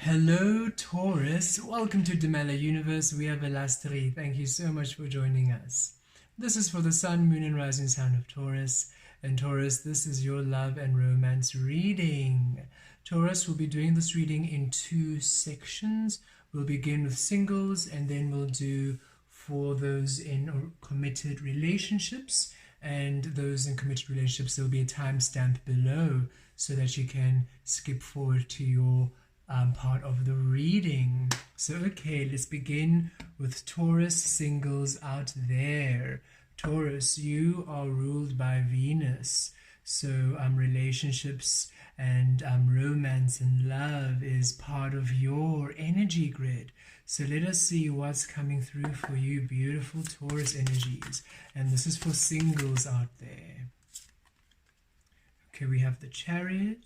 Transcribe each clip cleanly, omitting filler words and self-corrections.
Hello Taurus, welcome to Demella Universe. We are Vel'Astri. Thank you so much for joining us. This is for the Sun, Moon and Rising sign of Taurus. And Taurus, this is your love and romance reading. Taurus, will be doing this reading in two sections. We'll begin with singles and then we'll do for those in committed relationships. And those in committed relationships, there will be a timestamp below so that you can skip forward to your part of the reading. So okay, let's begin with Taurus singles out there. Taurus, you are ruled by Venus, so relationships and romance and love is part of your energy grid. So let us see what's coming through for you, beautiful Taurus energies. And this is for singles out there. Okay, we have the Chariot.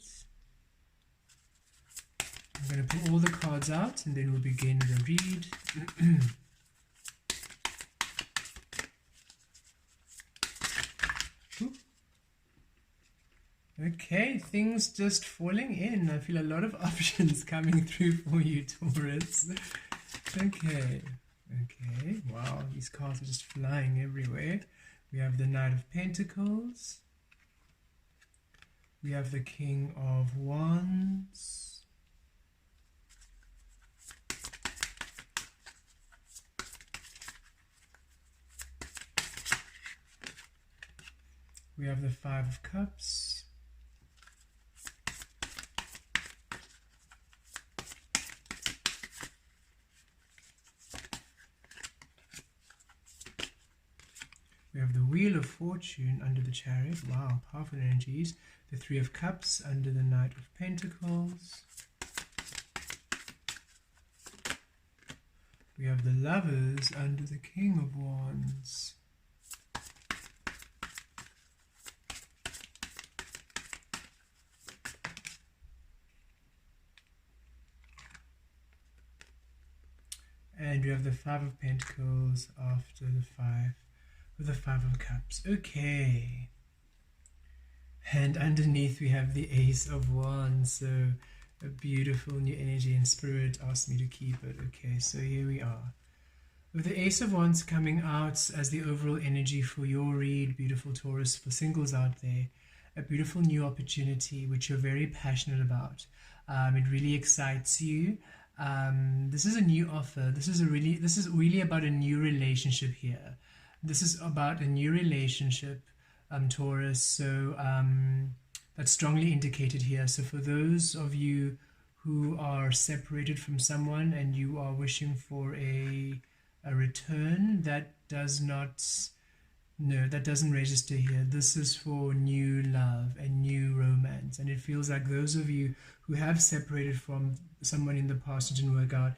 I'm going to pull all the cards out and then we'll begin the read. Okay, things just falling in. I feel a lot of options coming through for you, Taurus. Okay, wow, these cards are just flying everywhere. We have the Knight of Pentacles. We have the King of Wands. We have the Five of Cups. We have the Wheel of Fortune under the Chariot. Wow, powerful energies. The Three of Cups under the Knight of Pentacles. We have the Lovers under the King of Wands. And we have the Five of Pentacles after the Five with the Five of Cups. Okay. And underneath we have the Ace of Wands. So a beautiful new energy, and Spirit asked me to keep it. Okay, so here we are. With the Ace of Wands coming out as the overall energy for your read, beautiful Taurus, for singles out there. A beautiful new opportunity which you're very passionate about. It really excites you. This is a new offer. This is really about a new relationship here. This is about a new relationship, Taurus. So that's strongly indicated here. So for those of you who are separated from someone and you are wishing for a return, that doesn't register here. This is for new love and new romance. And it feels like those of you who have separated from someone in the past who didn't work out,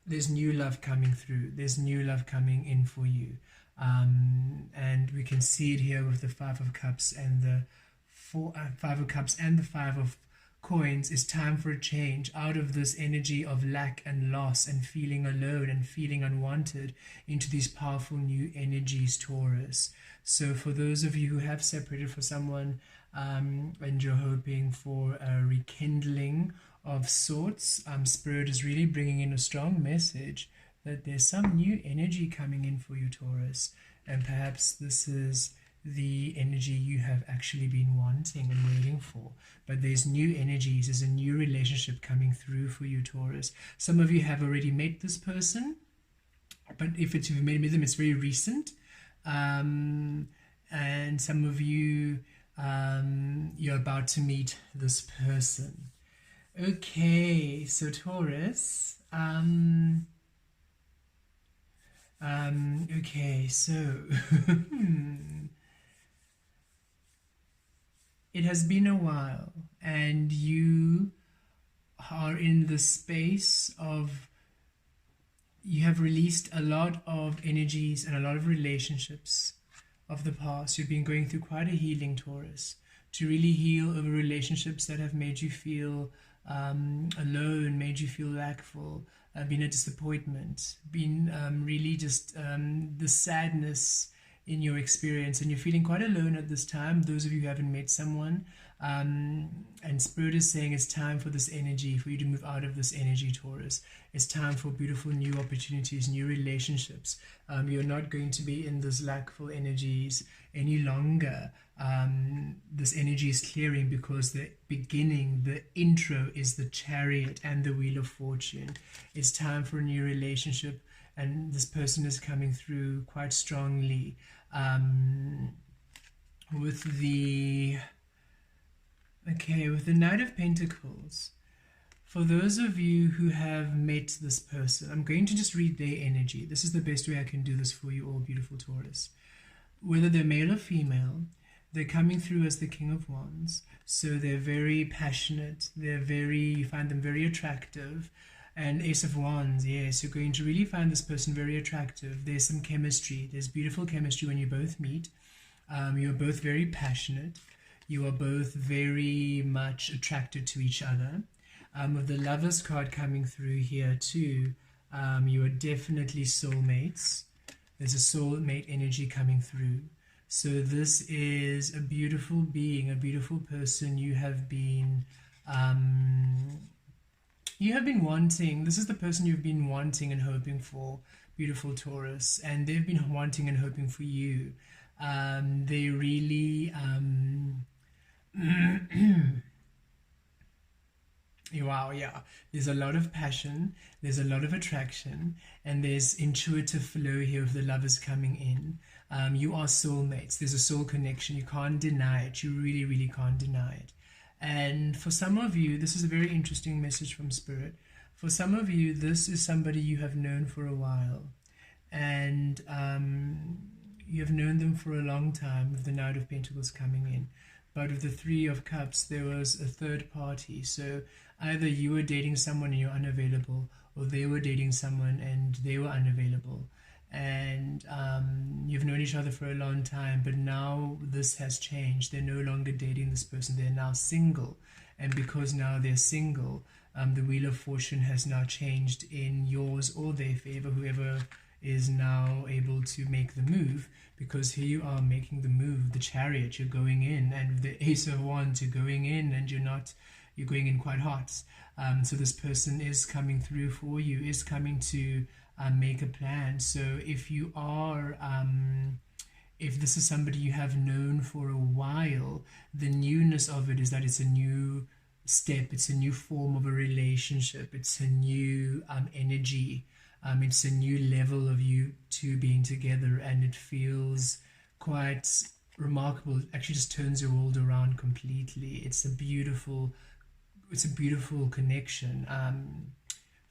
there's new love coming through. There's new love coming in for you. And we can see it here with the Five of Cups and the Five of Cups and the Five of Coins. It's time for a change out of this energy of lack and loss and feeling alone and feeling unwanted into these powerful new energies, Taurus. So for those of you who have separated from someone and you're hoping for a rekindling of sorts, Spirit is really bringing in a strong message that there's some new energy coming in for you, Taurus. And perhaps this is the energy you have actually been wanting and waiting for. But there's new energies, there's a new relationship coming through for you, Taurus. Some of you have already met this person, but if you've met them, it's very recent. And some of you, you're about to meet this person. Okay, so Taurus, okay, so it has been a while and you are in the space of, you have released a lot of energies and a lot of relationships of the past. You've been going through quite a healing, Taurus, to really heal over relationships that have made you feel alone, made you feel lackful, been a disappointment, been really just the sadness in your experience, and you're feeling quite alone at this time, those of you who haven't met someone, and Spirit is saying it's time for this energy, for you to move out of this energy, Taurus. It's time for beautiful new opportunities, new relationships. You're not going to be in this lackful energies any longer. This energy is clearing because the beginning, the intro, is the Chariot and the Wheel of Fortune. It's time for a new relationship, and this person is coming through quite strongly. With the Knight of Pentacles, for those of you who have met this person, I'm going to just read their energy. This is the best way I can do this for you all, beautiful Taurus. Whether they're male or female, they're coming through as the King of Wands. So they're very passionate. You find them very attractive. And Ace of Wands, yes, you're going to really find this person very attractive. There's some chemistry. There's beautiful chemistry when you both meet. You're both very passionate. You are both very much attracted to each other. With the Lovers card coming through here too, you are definitely soulmates. There's a soulmate energy coming through. So this is a beautiful being, a beautiful person you have been wanting. This is the person you've been wanting and hoping for, beautiful Taurus, and they've been wanting and hoping for you. They really wow, yeah, there's a lot of passion, there's a lot of attraction, and there's intuitive flow here of the Lovers coming in. You are soulmates. There's a soul connection. You can't deny it. You really, really can't deny it. And for some of you, this is a very interesting message from Spirit. For some of you, this is somebody you have known for a while, and you have known them for a long time, with the Knight of Pentacles coming in. But with the Three of Cups, there was a third party. So either you were dating someone and you're unavailable, or they were dating someone and they were unavailable. And you've known each other for a long time, but now this has changed. They're no longer dating this person. They're now single. And because now they're single, the Wheel of Fortune has now changed in yours or their favor, whoever is now able to make the move, because here you are making the move, the Chariot, you're going in, and the Ace of Wands, you're going in, and you're going in quite hot. So this person is coming through for you, is coming to make a plan. So if you are, if this is somebody you have known for a while, the newness of it is that it's a new step, it's a new form of a relationship, it's a new energy. It's a new level of you two being together, and it feels quite remarkable. It actually just turns your world around completely. It's a beautiful connection.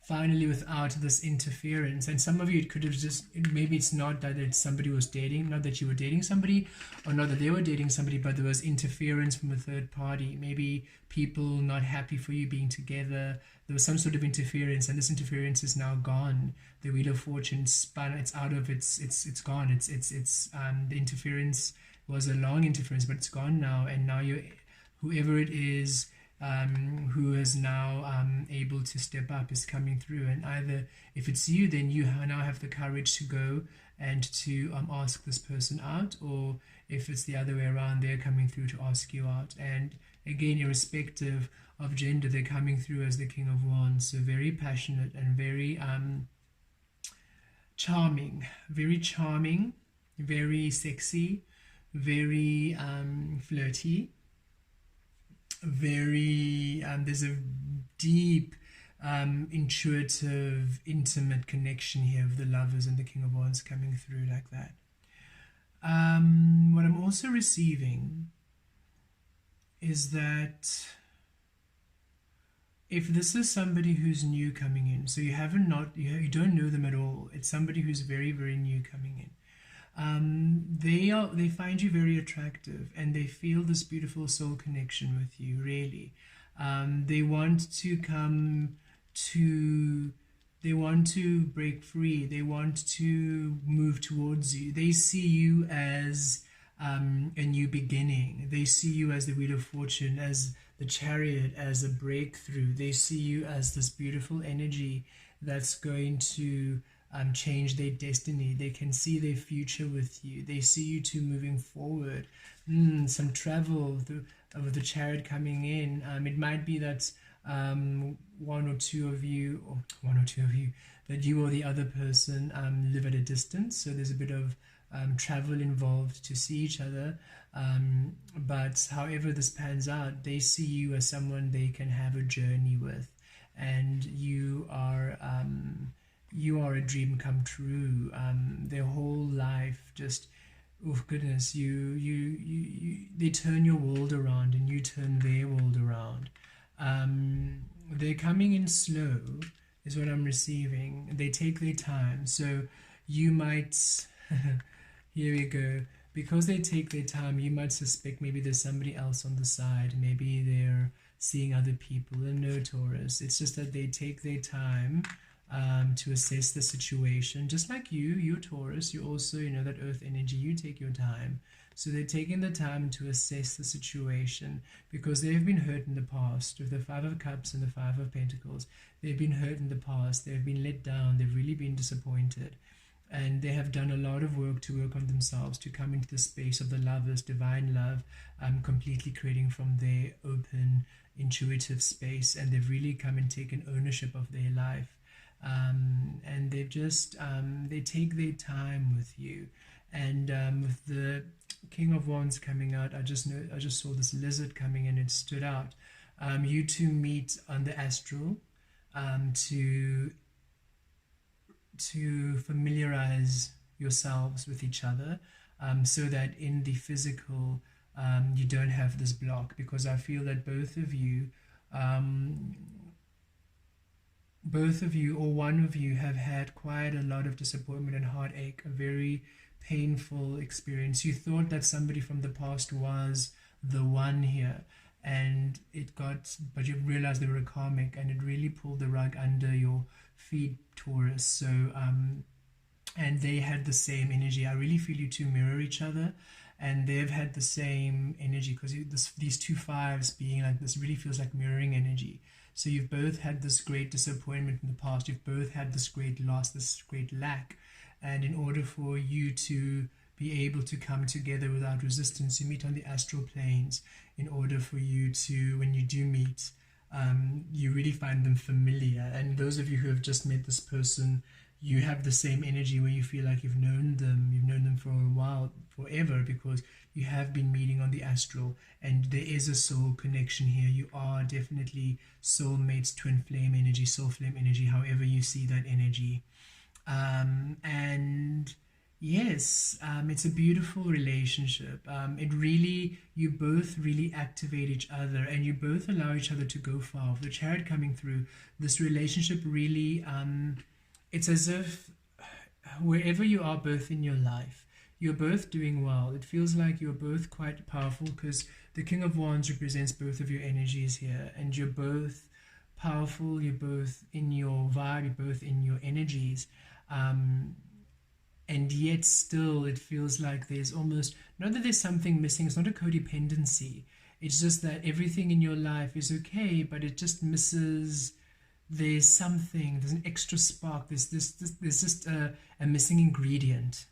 Finally, without this interference. And some of you, it could have just, maybe it's not that it's somebody was dating, not that you were dating somebody, or not that they were dating somebody, but there was interference from a third party. Maybe people not happy for you being together. There was some sort of interference, and this interference is now gone. The Wheel of Fortune spun, it's out of it's gone. It's the interference was a long interference, but it's gone now, and now whoever it is who is now able to step up is coming through. And either if it's you, then you now have the courage to go and to ask this person out, or if it's the other way around, they're coming through to ask you out. And again, irrespective of gender, they're coming through as the King of Wands. So very passionate and very charming, very sexy, very flirty, very there's a deep intuitive, intimate connection here of the Lovers and the King of Wands coming through like that. What I'm also receiving is that if this is somebody who's new coming in, so you don't know them at all, it's somebody who's very, very new coming in. They find you very attractive, and they feel this beautiful soul connection with you, really. They want to break free. They want to move towards you. They see you as a new beginning. They see you as the Wheel of Fortune, as the Chariot, as a breakthrough. They see you as this beautiful energy that's going to change their destiny. They can see their future with you. They see you two moving forward. Some travel with the Chariot coming in. It might be that one or two of you, that you or the other person live at a distance. So there's a bit of travel involved to see each other. But however this pans out, they see you as someone they can have a journey with, and you are a dream come true. Their whole life just, oh goodness, they turn your world around and you turn their world around. They're coming in slow is what I'm receiving. They take their time, so you might here we go. Because they take their time, you might suspect maybe there's somebody else on the side. Maybe they're seeing other people. And no, Taurus, it's just that they take their time to assess the situation. Just like you're Taurus, you also, that earth energy, you take your time. So they're taking the time to assess the situation because they've been hurt in the past. With the Five of Cups and the Five of Pentacles, they've been hurt in the past. They've been let down. They've really been disappointed. And they have done a lot of work to work on themselves, to come into the space of the lovers, divine love, completely creating from their open, intuitive space. And they've really come and taken ownership of their life. And they've just, they take their time with you. And with the King of Wands coming out, I just saw this lizard coming in. It stood out. You two meet on the astral to familiarize yourselves with each other, so that in the physical you don't have this block, because I feel that both of you or one of you have had quite a lot of disappointment and heartache, a very painful experience. You thought that somebody from the past was the one here, and but you realized they were a karmic, and it really pulled the rug under your feet, Taurus. So and they had the same energy. I really feel you two mirror each other, and they've had the same energy, because these two fives being like this really feels like mirroring energy. So you've both had this great disappointment in the past. You've both had this great loss, this great lack, and in order for you to be able to come together without resistance, you meet on the astral planes. In order for you to, when you do meet, you really find them familiar. And those of you who have just met this person, you have the same energy where you feel like you've known them for a while, forever, because you have been meeting on the astral, and there is a soul connection here. You are definitely soulmates, twin flame energy, soul flame energy, however you see that energy. And yes, it's a beautiful relationship. You both really activate each other, and you both allow each other to go far. With the Chariot coming through, this relationship really, it's as if wherever you are both in your life, you're both doing well. It feels like you're both quite powerful, because the King of Wands represents both of your energies here, and you're both powerful, you're both in your vibe, you're both in your energies. And yet still it feels like there's almost, not that there's something missing, it's not a codependency, it's just that everything in your life is okay, but it just misses, there's something, there's an extra spark, there's just a missing ingredient.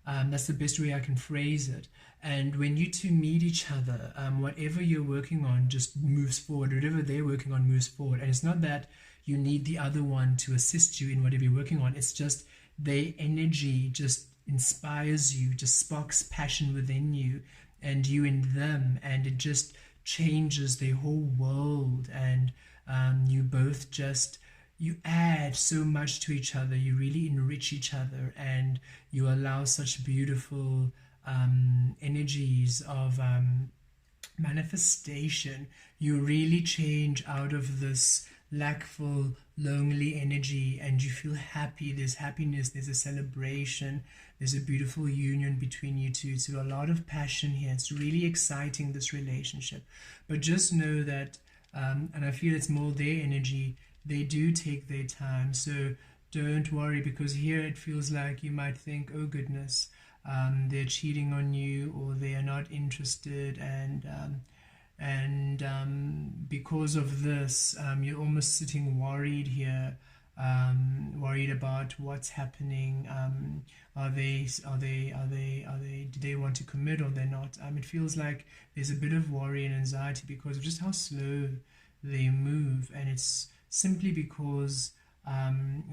That's the best way I can phrase it. And when you two meet each other, whatever you're working on just moves forward, whatever they're working on moves forward. And it's not that you need the other one to assist you in whatever you're working on, it's just their energy just inspires you, just sparks passion within you and you in them, and it just changes their whole world. And you both just, you add so much to each other, you really enrich each other, and you allow such beautiful energies of manifestation. You really change out of this lackful, lonely energy, and you feel happy. There's happiness, there's a celebration, there's a beautiful union between you two. So a lot of passion here. It's really exciting, this relationship. But just know that, and I feel it's more their energy, they do take their time. So don't worry, because here it feels like you might think, oh goodness, they're cheating on you, or they are not interested, and because of this, you're almost sitting worried here, worried about what's happening. Do they want to commit or they're not? It feels like there's a bit of worry and anxiety because of just how slow they move, and it's simply because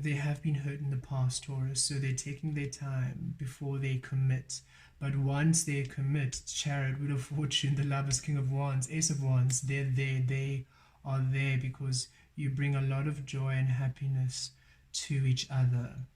they have been hurt in the past, Taurus, so they're taking their time before they commit. But once they commit, Chariot, Wheel of Fortune, the Lovers, King of Wands, Ace of Wands, they're there. They are there because you bring a lot of joy and happiness to each other.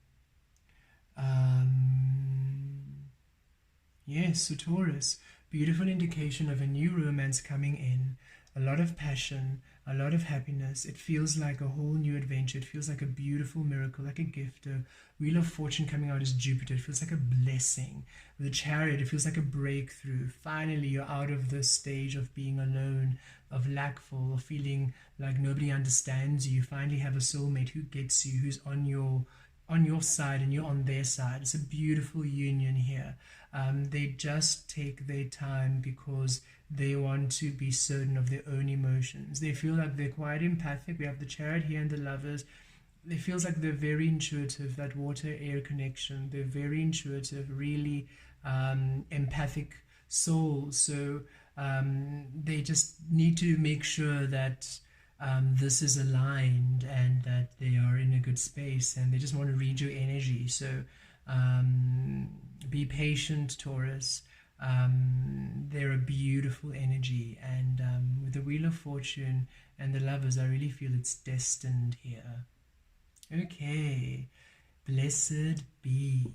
Yes, so Taurus, beautiful indication of a new romance coming in, a lot of passion, a lot of happiness. It feels like a whole new adventure. It feels like a beautiful miracle, like a gift. A Wheel of Fortune coming out as Jupiter. It feels like a blessing. With the Chariot, it feels like a breakthrough. Finally, you're out of this stage of being alone, of lackful, of feeling like nobody understands you. You finally have a soulmate who gets you, who's on your side and you're on their side. It's a beautiful union here. They just take their time because they want to be certain of their own emotions. They feel like they're quite empathic. We have the Chariot here and the Lovers. It feels like they're very intuitive, that water-air connection. They're very intuitive, really empathic souls. So they just need to make sure that this is aligned and that they are in a good space, and they just want to read your energy. So be patient, Taurus. They're a beautiful energy, and with the Wheel of Fortune and the Lovers, I really feel it's destined here. Okay, blessed be.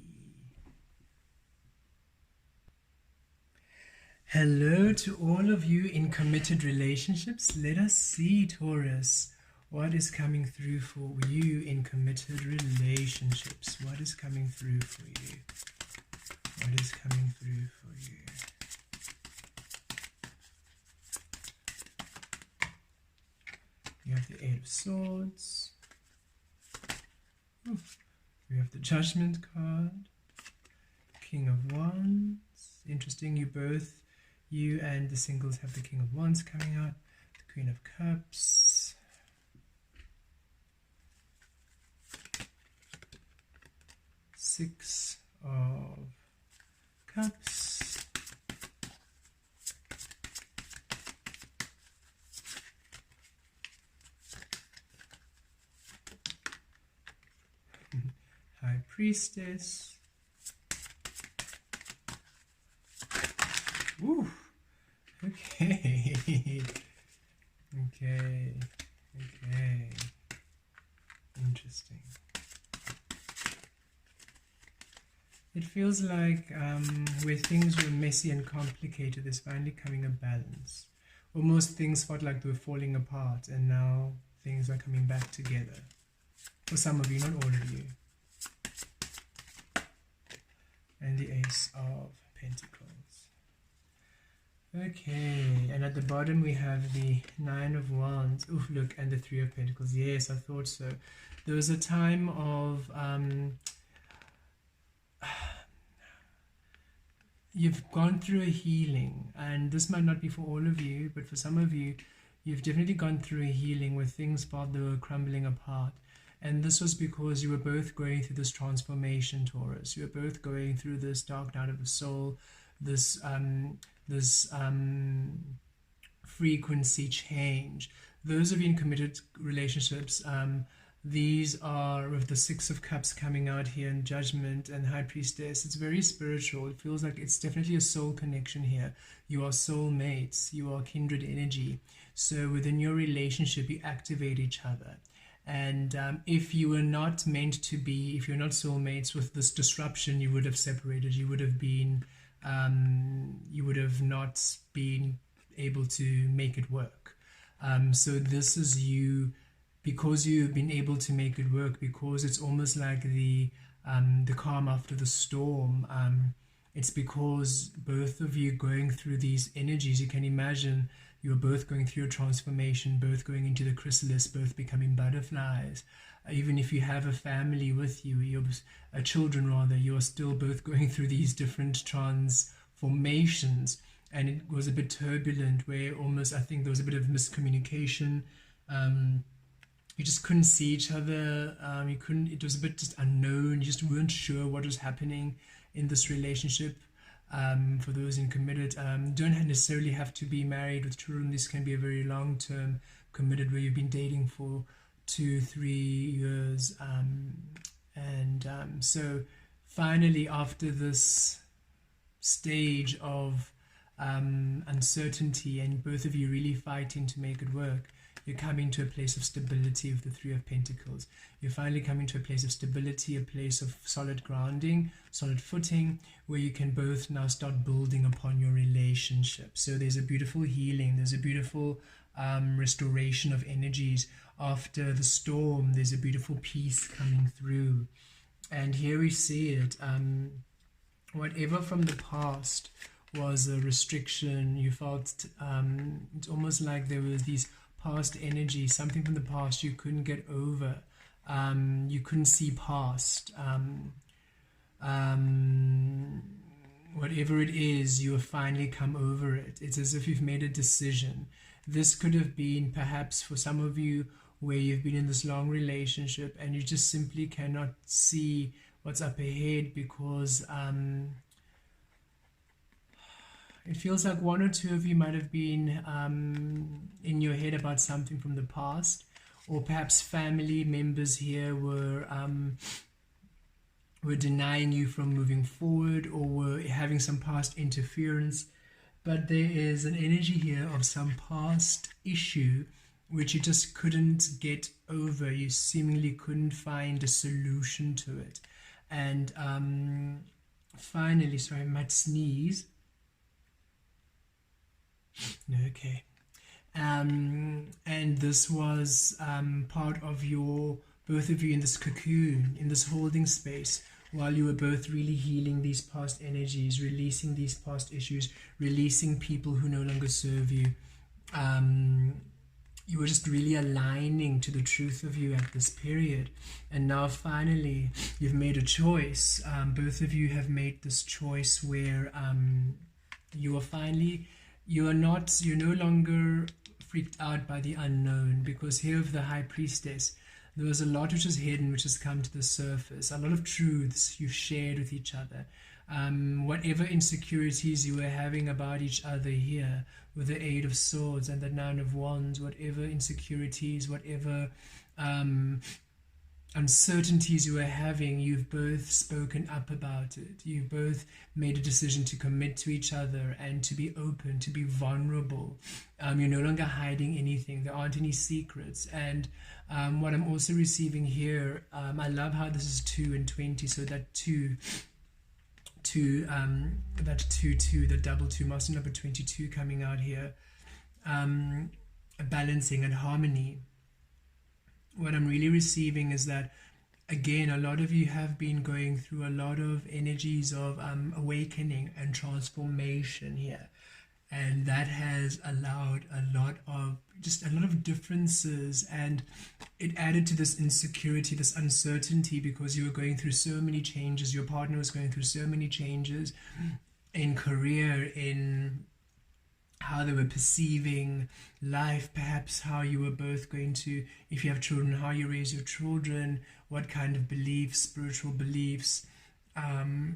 Hello to all of you in committed relationships. Let us see, Taurus, what is coming through for you in committed relationships. What is coming through for you? What is coming through for you? You have the Eight of Swords. We have the Judgment card. King of Wands. Interesting, you and the singles have the King of Wands coming out. The Queen of Cups. Six of Cups. High Priestess. Ooh, okay. Okay. Interesting. It feels like where things were messy and complicated, there's finally coming a balance. Almost things felt like they were falling apart, and now things are coming back together. For some of you, not all of you. And the Ace of Pentacles. Okay, and at the bottom we have the Nine of Wands. Oof, look, and the Three of Pentacles. Yes, I thought so. There was a time of you've gone through a healing, and this might not be for all of you, but for some of you, you've definitely gone through a healing where things felt they were crumbling apart. And this was because you were both going through this transformation, Taurus. You were both going through this dark night of the soul, this frequency change. Those of you in committed relationships, these are with the Six of Cups coming out here in Judgment and High Priestess. It's very spiritual. It feels like it's definitely a soul connection here. You are soulmates. You are kindred energy. So within your relationship, you activate each other. And if you were not meant to be, if you're not soulmates, with this disruption, you would have separated. You would have been, you would have not been able to make it work. So this is you, because you've been able to make it work, because it's almost like the calm after the storm. It's because both of you going through these energies. You can imagine you're both going through a transformation, both going into the chrysalis, both becoming butterflies. Even if you have a family with you, you're children rather, you're still both going through these different transformations. And it was a bit turbulent, where almost I think there was a bit of miscommunication. you just couldn't see each other. You couldn't. It was a bit just unknown. You just weren't sure what was happening in this relationship. For those in committed, don't necessarily have to be married with children. This can be a very long-term committed, where you've been dating for 2-3 years, so finally, after this stage of uncertainty, and both of you really fighting to make it work, you're coming to a place of stability with the Three of Pentacles. You're finally coming to a place of stability, a place of solid grounding, solid footing, where you can both now start building upon your relationship. So there's a beautiful healing, there's a beautiful restoration of energies. After the storm, there's a beautiful peace coming through. And here we see it. Whatever from the past was a restriction, you felt it's almost like there were these past energies, something from the past you couldn't get over, you couldn't see past, whatever it is, you have finally come over it. It's as if you've made a decision. This could have been perhaps for some of you where you've been in this long relationship and you just simply cannot see what's up ahead, because it feels like one or two of you might have been in your head about something from the past, or perhaps family members here were denying you from moving forward, or were having some past interference. But there is an energy here of some past issue which you just couldn't get over. You seemingly couldn't find a solution to it. And finally, sorry, I might sneeze. No, okay. And this was part of your, both of you in this cocoon, in this holding space, while you were both really healing these past energies, releasing these past issues, releasing people who no longer serve you. You were just really aligning to the truth of you at this period. And now finally, you've made a choice. Both of you have made this choice where you are finally, you're no longer freaked out by the unknown, because here of the High Priestess, there was a lot which is hidden, which has come to the surface, a lot of truths you've shared with each other. Whatever insecurities you were having about each other here, with the Eight of Swords and the Nine of Wands, whatever insecurities, whatever uncertainties you were having, you've both spoken up about it. You've both made a decision to commit to each other and to be open, to be vulnerable. You're no longer hiding anything. There aren't any secrets. And what I'm also receiving here, I love how this is 2 and 20, so that 2, the double 2, master number 22 coming out here, balancing and harmony. What I'm really receiving is that, again, a lot of you have been going through a lot of energies of awakening and transformation here, and that has allowed a lot of differences, and it added to this insecurity, this uncertainty, because you were going through so many changes. Your partner was going through so many changes in career, in how they were perceiving life, perhaps how you were both going to, if you have children, how you raise your children, what kind of beliefs, spiritual beliefs,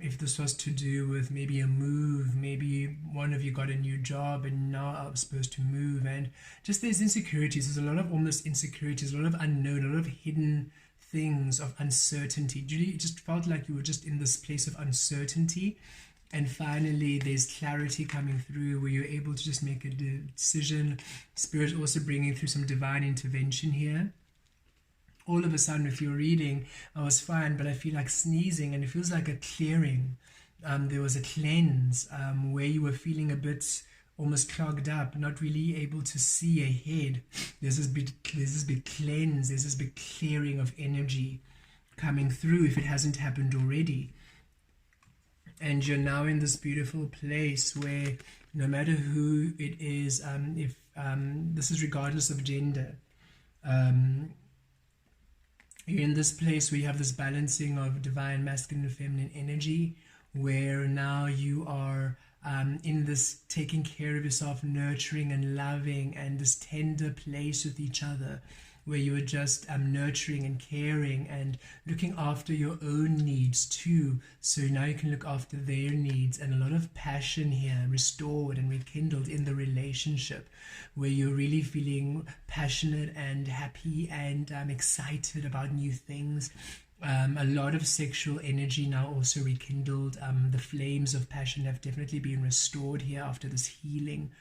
if this was to do with maybe a move, maybe one of you got a new job and now are supposed to move, and just there's insecurities. There's a lot of almost insecurities, a lot of unknown, a lot of hidden things of uncertainty. Julie, it just felt like you were just in this place of uncertainty. And finally, there's clarity coming through where you're able to just make a decision. Spirit also bringing through some divine intervention here. All of a sudden, with your reading, I was fine, but I feel like sneezing, and it feels like a clearing. There was a cleanse where you were feeling a bit almost clogged up, not really able to see ahead. There's this big cleanse, there's this big clearing of energy coming through if it hasn't happened already. And you're now in this beautiful place where no matter who it is, if this is regardless of gender, you're in this place where you have this balancing of divine masculine and feminine energy, where now you are in this taking care of yourself, nurturing and loving, and this tender place with each other, where you were just nurturing and caring and looking after your own needs too. So now you can look after their needs, and a lot of passion here restored and rekindled in the relationship, where you're really feeling passionate and happy and excited about new things. A lot of sexual energy now also rekindled. The flames of passion have definitely been restored here after this healing.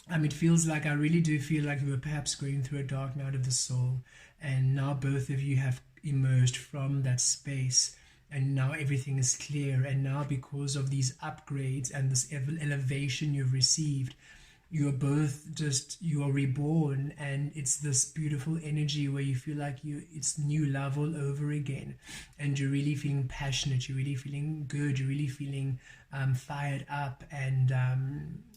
It feels like, I really do feel like you were perhaps going through a dark night of the soul, and now both of you have emerged from that space, and now everything is clear. And now, because of these upgrades and this elevation you've received, you are both you are reborn, and it's this beautiful energy where you feel like it's new love all over again, and you're really feeling passionate, you're really feeling good, you're really feeling fired up, and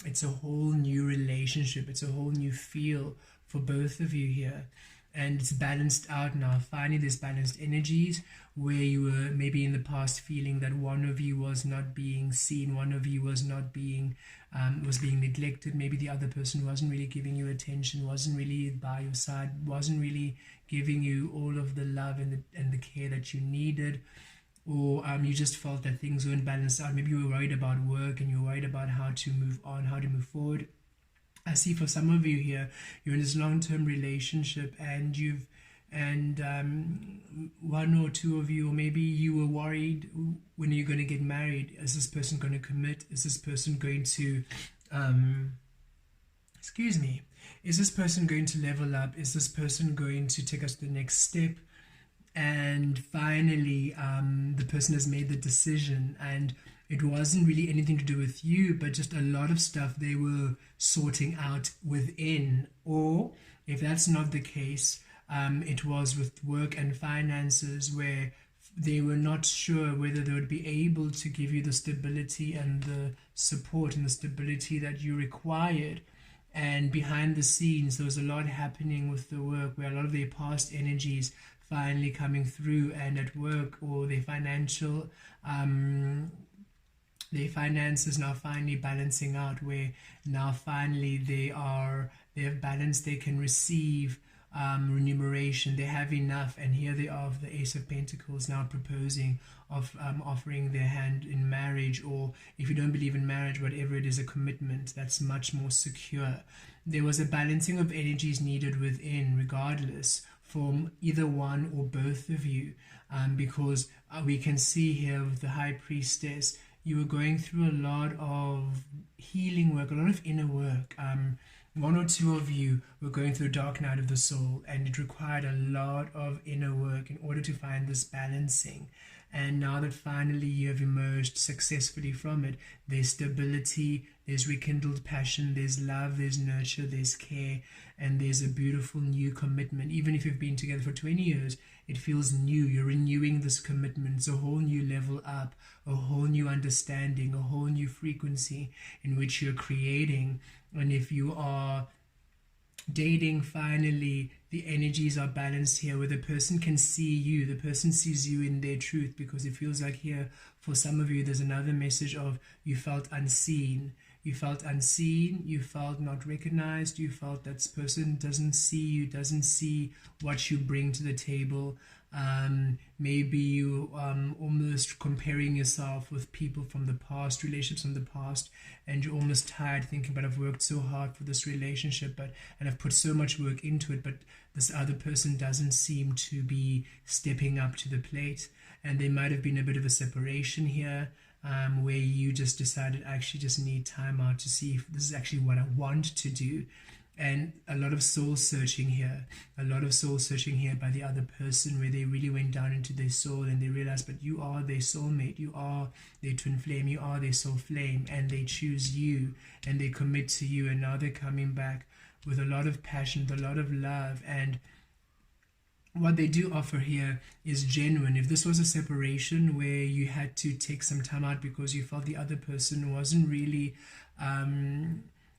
it's a whole new relationship, it's a whole new feel for both of you here. And it's balanced out now. Finally, there's balanced energies, where you were maybe in the past feeling that one of you was not being seen, one of you was not being being neglected. Maybe the other person wasn't really giving you attention, wasn't really by your side, wasn't really giving you all of the love and the care that you needed. Or you just felt that things weren't balanced out. Maybe you were worried about work, and you were worried about how to move on, how to move forward. I see for some of you here, you're in this long-term relationship, and one or two of you, or maybe you were worried, when you're going to get married, is this person going to commit? Is this person going to is this person going to level up? Is this person going to take us to the next step? And finally, the person has made the decision, and it wasn't really anything to do with you, but just a lot of stuff they were sorting out within. Or if that's not the case, it was with work and finances, where they were not sure whether they would be able to give you the stability and the support and the stability that you required. And behind the scenes, there was a lot happening with the work, where a lot of their past energies finally coming through, and at work, or their finances now finally balancing out, where now finally they have balanced, they can receive remuneration, they have enough. And here they are, the Ace of Pentacles, now proposing of offering their hand in marriage, or if you don't believe in marriage, whatever it is, a commitment that's much more secure. There was a balancing of energies needed within, regardless, from either one or both of you, because we can see here with the High Priestess, you were going through a lot of healing work, a lot of inner work. One or two of you were going through a dark night of the soul, and it required a lot of inner work in order to find this balancing. And now that finally you have emerged successfully from it, there's stability, there's rekindled passion, there's love, there's nurture, there's care, and there's a beautiful new commitment. Even if you've been together for 20 years, it feels new. You're renewing this commitment. It's a whole new level up, a whole new understanding, a whole new frequency in which you're creating. And if you are dating, finally, the energies are balanced here, where the person can see you, the person sees you in their truth, because it feels like here, for some of you, there's another message of you felt unseen. You felt unseen, you felt not recognized, you felt that this person doesn't see you, doesn't see what you bring to the table. Maybe you almost comparing yourself with people from the past, relationships from the past, and you're almost tired thinking, but I've worked so hard for this relationship, and I've put so much work into it, but this other person doesn't seem to be stepping up to the plate. And there might have been a bit of a separation here, where you just decided, I actually just need time out to see if this is actually what I want to do. And a lot of soul searching here, by the other person, where they really went down into their soul, and they realized, but you are their soulmate, you are their twin flame, you are their soul flame, and they choose you, and they commit to you. And now they're coming back with a lot of passion, with a lot of love. And what they do offer here is genuine. If this was a separation where you had to take some time out because you felt the other person wasn't really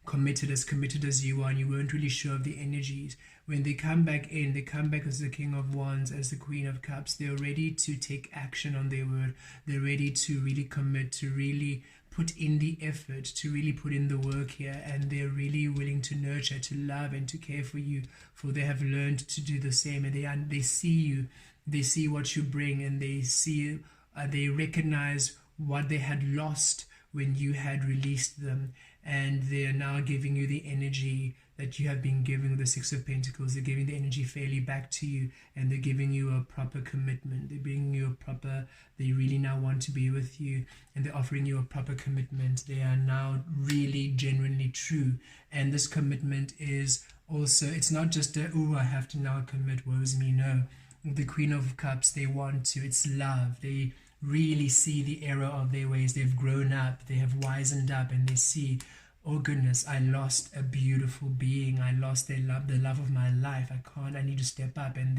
committed as you are, and you weren't really sure of the energies, when they come back in, they come back as the King of Wands, as the Queen of Cups. They're ready to take action on their word. They're ready to really commit, to really put in the effort, to really put in the work here, and they're really willing to nurture, to love, and to care for you, for they have learned to do the same, and they see you, they see what you bring, and they recognize what they had lost when you had released them, and they are now giving you the energy that you have been giving the Six of Pentacles. They're giving the energy fairly back to you, and they're giving you a proper commitment. They're bringing you a proper, they really now want to be with you, and they're offering you a proper commitment. They are now really genuinely true, and this commitment is also, it's not just a, oh, I have to now commit, woe's me. No, the Queen of Cups, they want to, it's love. They really see the error of their ways. They've grown up, they have wisened up, and they see, oh goodness, I lost a beautiful being. I lost their love, the love of my life. I need to step up. And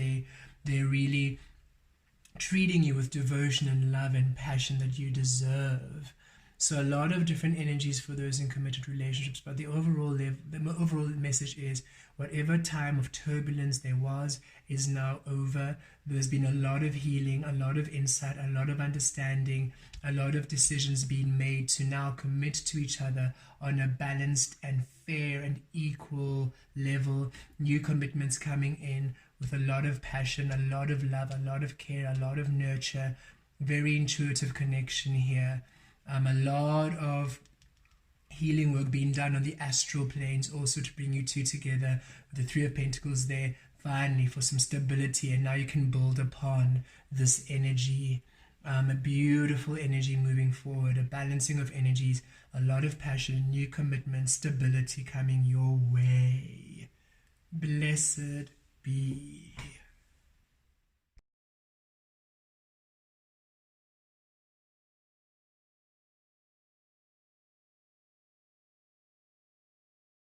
they're really treating you with devotion and love and passion that you deserve. So a lot of different energies for those in committed relationships, but the overall message is, whatever time of turbulence there was is now over. There's been a lot of healing, a lot of insight, a lot of understanding, a lot of decisions being made to now commit to each other on a balanced and fair and equal level. New commitments coming in with a lot of passion, a lot of love, a lot of care, a lot of nurture, very intuitive connection here. A lot of healing work being done on the astral planes also to bring you two together, with the Three of Pentacles there, finally for some stability, and now you can build upon this energy. A beautiful energy moving forward, a balancing of energies, a lot of passion, new commitment, stability coming your way. Blessed be.